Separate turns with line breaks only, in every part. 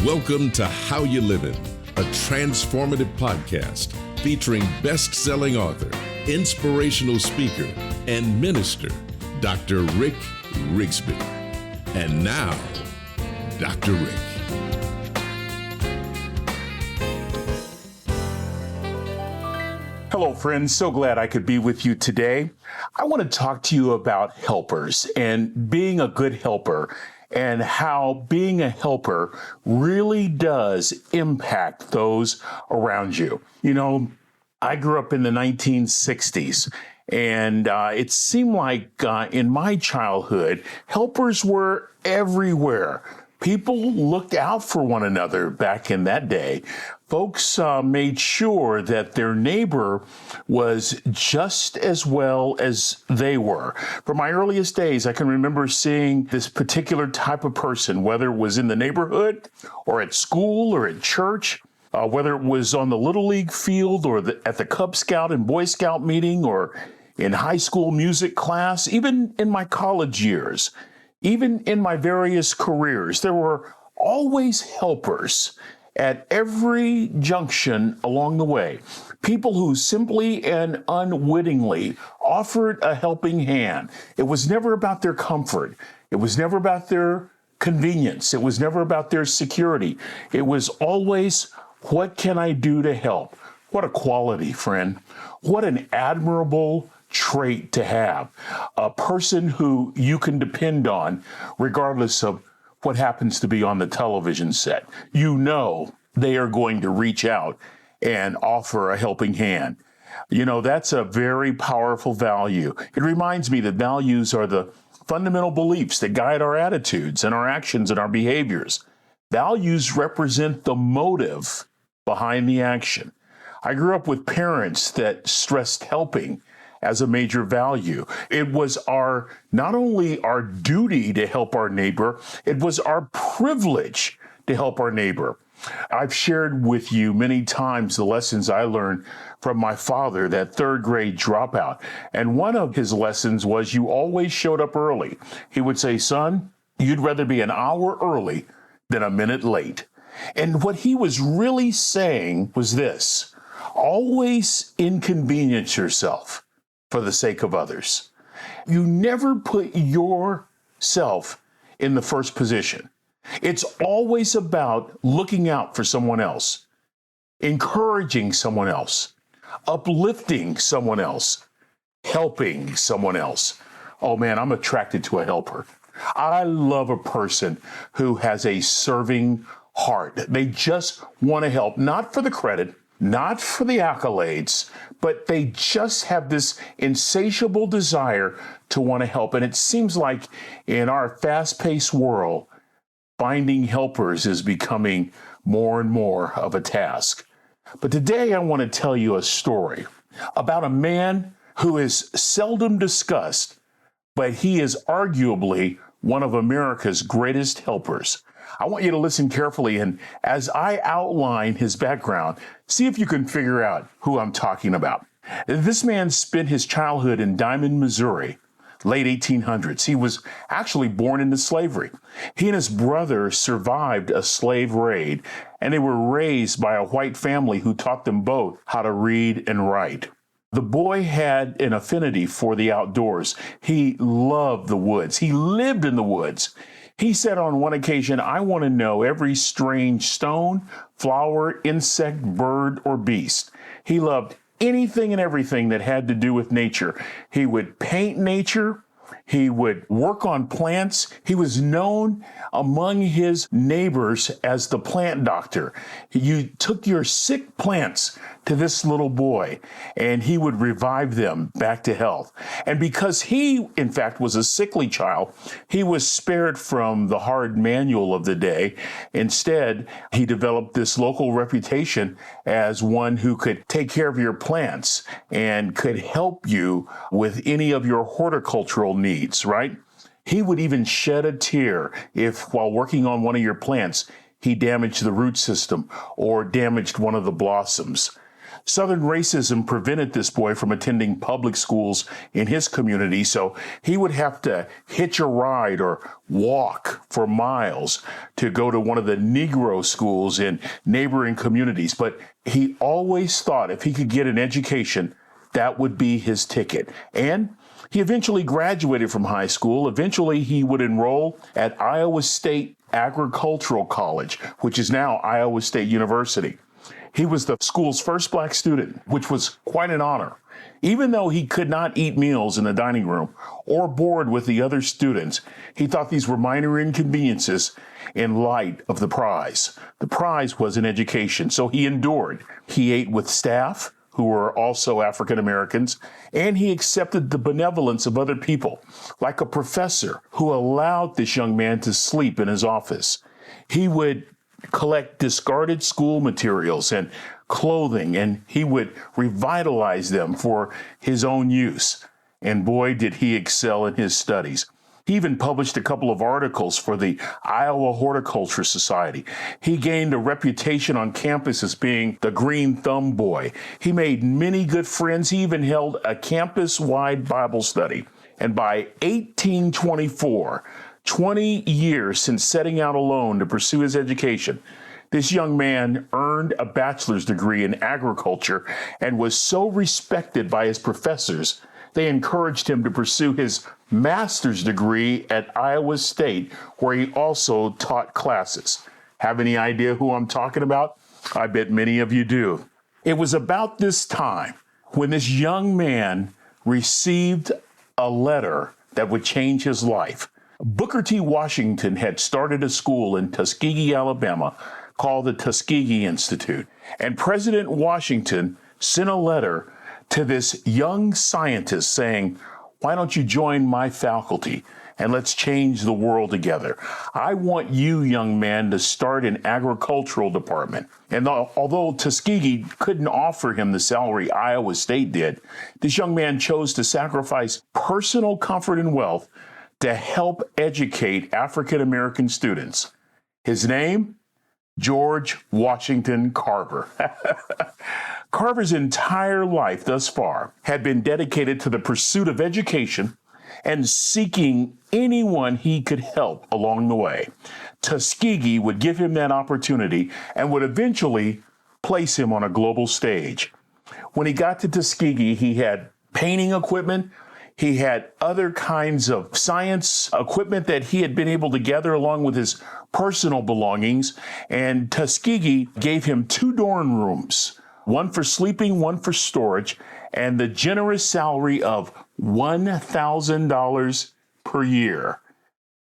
Welcome to How You Livin', a transformative podcast featuring best-selling author, inspirational speaker, and minister, Dr. Rick Rigsby. And now, Dr. Rick.
Hello, friends. So glad I could be with you today. I want to talk to you about helpers and being a good helper, and how being a helper really does impact those around you. You know, I grew up in the 1960s, and it seemed like in my childhood, helpers were everywhere. People looked out for one another back in that day. Folks made sure that their neighbor was just as well as they were. From my earliest days, I can remember seeing this particular type of person, whether it was in the neighborhood or at school or at church, whether it was on the Little League field or at the Cub Scout and Boy Scout meeting or in high school music class, even in my college years, even in my various careers. There were always helpers at every junction along the way. People who simply and unwittingly offered a helping hand. It was never about their comfort. It was never about their convenience. It was never about their security. It was always, what can I do to help? What a quality, friend. What an admirable trait to have. A person who you can depend on regardless of what happens to be on the television set. You know they are going to reach out and offer a helping hand. You know, that's a very powerful value. It reminds me that values are the fundamental beliefs that guide our attitudes and our actions and our behaviors. Values represent the motive behind the action. I grew up with parents that stressed helping as a major value. It was not only our duty to help our neighbor, it was our privilege to help our neighbor. I've shared with you many times the lessons I learned from my father, that third grade dropout. And one of his lessons was you always showed up early. He would say, son, you'd rather be an hour early than a minute late. And what he was really saying was this: always inconvenience yourself for the sake of others. You never put yourself in the first position. It's always about looking out for someone else, encouraging someone else, uplifting someone else, helping someone else. Oh man, I'm attracted to a helper. I love a person who has a serving heart. They just want to help, not for the credit, not for the accolades, but they just have this insatiable desire to want to help. And it seems like in our fast-paced world, finding helpers is becoming more and more of a task. But today I want to tell you a story about a man who is seldom discussed, but he is arguably one of America's greatest helpers. I want you to listen carefully, and as I outline his background, see if you can figure out who I'm talking about. This man spent his childhood in Diamond, Missouri, late 1800s. He was actually born into slavery. He and his brother survived a slave raid, and they were raised by a white family who taught them both how to read and write. The boy had an affinity for the outdoors. He loved the woods. He lived in the woods. He said on one occasion, I want to know every strange stone, flower, insect, bird, or beast. He loved anything and everything that had to do with nature. He would paint nature. He would work on plants. He was known among his neighbors as the plant doctor. You took your sick plants to this little boy, and he would revive them back to health. And because he, in fact, was a sickly child, he was spared from the hard manual of the day. Instead, he developed this local reputation as one who could take care of your plants and could help you with any of your horticultural needs, right? He would even shed a tear if, while working on one of your plants, he damaged the root system or damaged one of the blossoms. Southern racism prevented this boy from attending public schools in his community, so he would have to hitch a ride or walk for miles to go to one of the Negro schools in neighboring communities. But he always thought if he could get an education, that would be his ticket. And he eventually graduated from high school. Eventually, he would enroll at Iowa State Agricultural College, which is now Iowa State University. He was the school's first black student, which was quite an honor. Even though he could not eat meals in the dining room or board with the other students, he thought these were minor inconveniences in light of the prize. The prize was an education, so he endured. He ate with staff who were also African Americans, and he accepted the benevolence of other people, like a professor who allowed this young man to sleep in his office. He would collect discarded school materials and clothing, and he would revitalize them for his own use. And boy, did he excel in his studies. He even published a couple of articles for the Iowa Horticulture Society. He gained a reputation on campus as being the green thumb boy. He made many good friends. He even held a campus-wide Bible study. And by 1824, 20 years since setting out alone to pursue his education, this young man earned a bachelor's degree in agriculture and was so respected by his professors, they encouraged him to pursue his master's degree at Iowa State, where he also taught classes. Have any idea who I'm talking about? I bet many of you do. It was about this time when this young man received a letter that would change his life. Booker T. Washington had started a school in Tuskegee, Alabama, called the Tuskegee Institute. And President Washington sent a letter to this young scientist saying, "Why don't you join my faculty and let's change the world together? I want you, young man, to start an agricultural department." And although Tuskegee couldn't offer him the salary Iowa State did, this young man chose to sacrifice personal comfort and wealth to help educate African American students. His name? George Washington Carver. Carver's entire life thus far had been dedicated to the pursuit of education and seeking anyone he could help along the way. Tuskegee would give him that opportunity and would eventually place him on a global stage. When he got to Tuskegee, he had painting equipment. He had other kinds of science equipment that he had been able to gather along with his personal belongings. And Tuskegee gave him 2 dorm rooms, one for sleeping, one for storage, and the generous salary of $1,000 per year.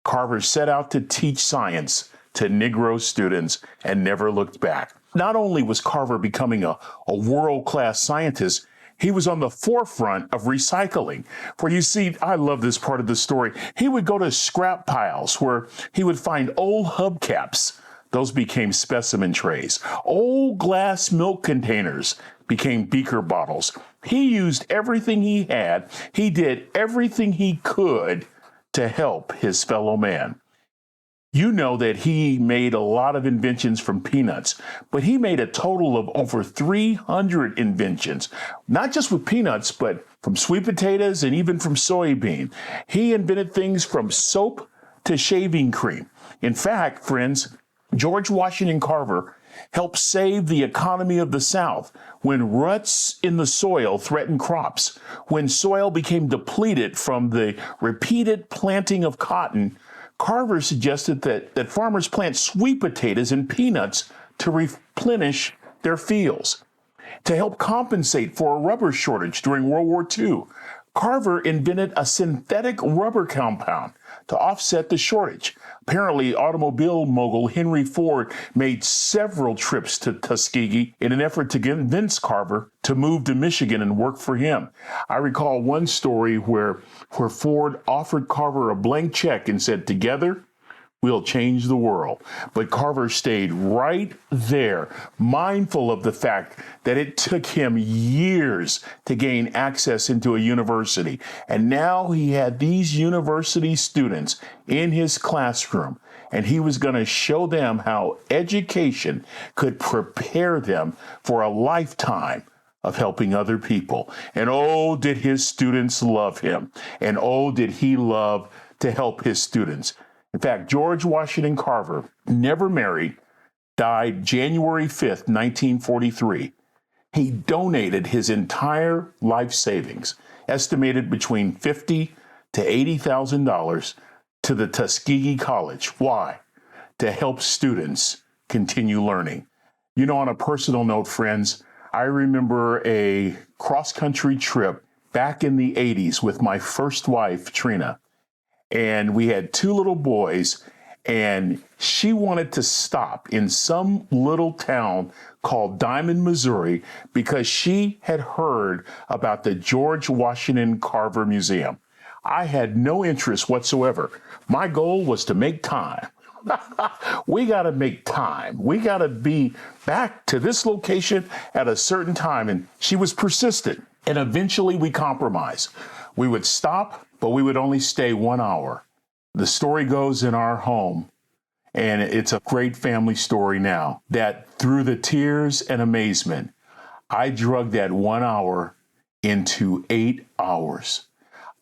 Carver set out to teach science to Negro students and never looked back. Not only was Carver becoming a world-class scientist, he was on the forefront of recycling. For you see, I love this part of the story. He would go to scrap piles where he would find old hubcaps. Those became specimen trays. Old glass milk containers became beaker bottles. He used everything he had. He did everything he could to help his fellow man. You know that he made a lot of inventions from peanuts, but he made a total of over 300 inventions, not just with peanuts, but from sweet potatoes and even from soybean. He invented things from soap to shaving cream. In fact, friends, George Washington Carver helped save the economy of the South when ruts in the soil threatened crops, when soil became depleted from the repeated planting of cotton. Carver suggested that farmers plant sweet potatoes and peanuts to replenish their fields. To help compensate for a rubber shortage during World War II, Carver invented a synthetic rubber compound to offset the shortage. Apparently, automobile mogul Henry Ford made several trips to Tuskegee in an effort to convince Carver to move to Michigan and work for him. I recall one story where Ford offered Carver a blank check and said, "Together, we'll change the world." But Carver stayed right there, mindful of the fact that it took him years to gain access into a university. And now he had these university students in his classroom, and he was going to show them how education could prepare them for a lifetime of helping other people. And oh, did his students love him. And oh, did he love to help his students. In fact, George Washington Carver never married, died January 5th, 1943. He donated his entire life savings, estimated between $50,000 to $80,000, to the Tuskegee College. Why? To help students continue learning. You know, on a personal note, friends, I remember a cross-country trip back in the 80s with my first wife, Trina. And we had two little boys, and she wanted to stop in some little town called Diamond, Missouri, because she had heard about the George Washington Carver Museum. I had no interest whatsoever. My goal was to make time. We got to make time. We got to be back to this location at a certain time. And she was persistent. And eventually we compromised. We would stop, but we would only stay 1 hour. The story goes in our home, and it's a great family story now, that through the tears and amazement, I drug that 1 hour into 8 hours.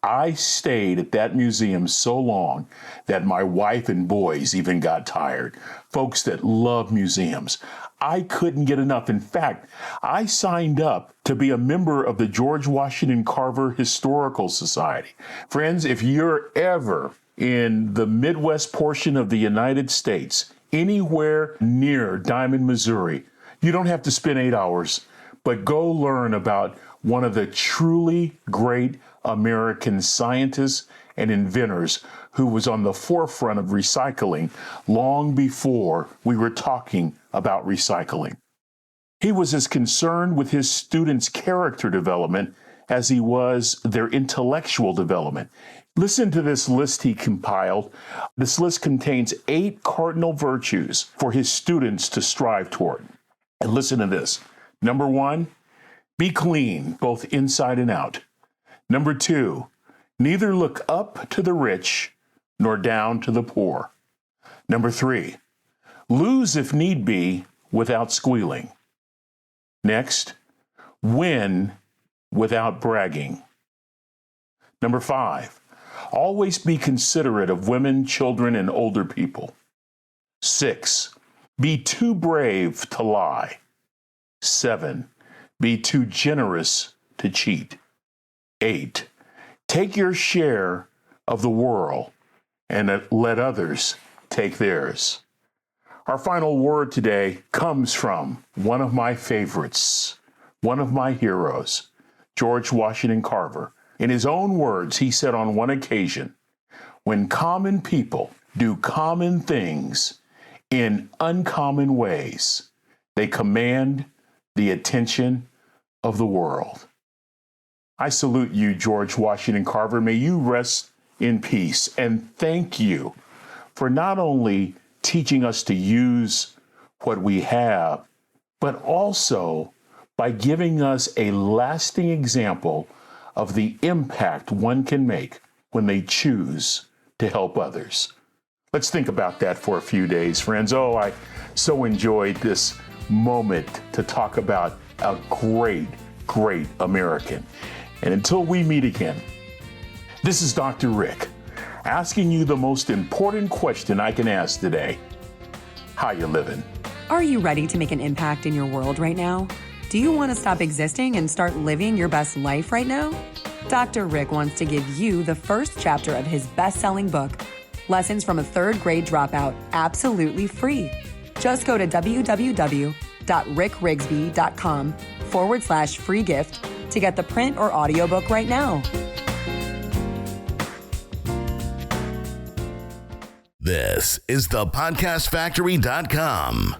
I stayed at that museum so long that my wife and boys even got tired. Folks that love museums. I couldn't get enough. In fact, I signed up to be a member of the George Washington Carver Historical Society. Friends, if you're ever in the Midwest portion of the United States, anywhere near Diamond, Missouri, you don't have to spend 8 hours, but go learn about one of the truly great American scientists and inventors who was on the forefront of recycling long before we were talking about recycling. He was as concerned with his students' character development as he was their intellectual development. Listen to this list he compiled. This list contains 8 cardinal virtues for his students to strive toward. And listen to this. Number 1, be clean, both inside and out. Number 2, neither look up to the rich nor down to the poor. Number 3, lose if need be without squealing. Next, win without bragging. Number 5, always be considerate of women, children, and older people. 6, be too brave to lie. 7, be too generous to cheat. 8, take your share of the world and let others take theirs. Our final word today comes from one of my favorites, one of my heroes, George Washington Carver. In his own words, he said on one occasion, "When common people do common things in uncommon ways, they command the attention of the world." I salute you, George Washington Carver. May you rest in peace. And thank you for not only teaching us to use what we have, but also by giving us a lasting example of the impact one can make when they choose to help others. Let's think about that for a few days, friends. Oh, I so enjoyed this moment to talk about a great, great American. And until we meet again, this is Dr. Rick asking you the most important question I can ask today. How you living?
Are you ready to make an impact in your world right now? Do you want to stop existing and start living your best life right now? Dr. Rick wants to give you the first chapter of his best-selling book, Lessons from a Third Grade Dropout, absolutely free. Just go to www.rickrigsby.com/free gift to get the print or audiobook right now.
This is thepodcastfactory.com.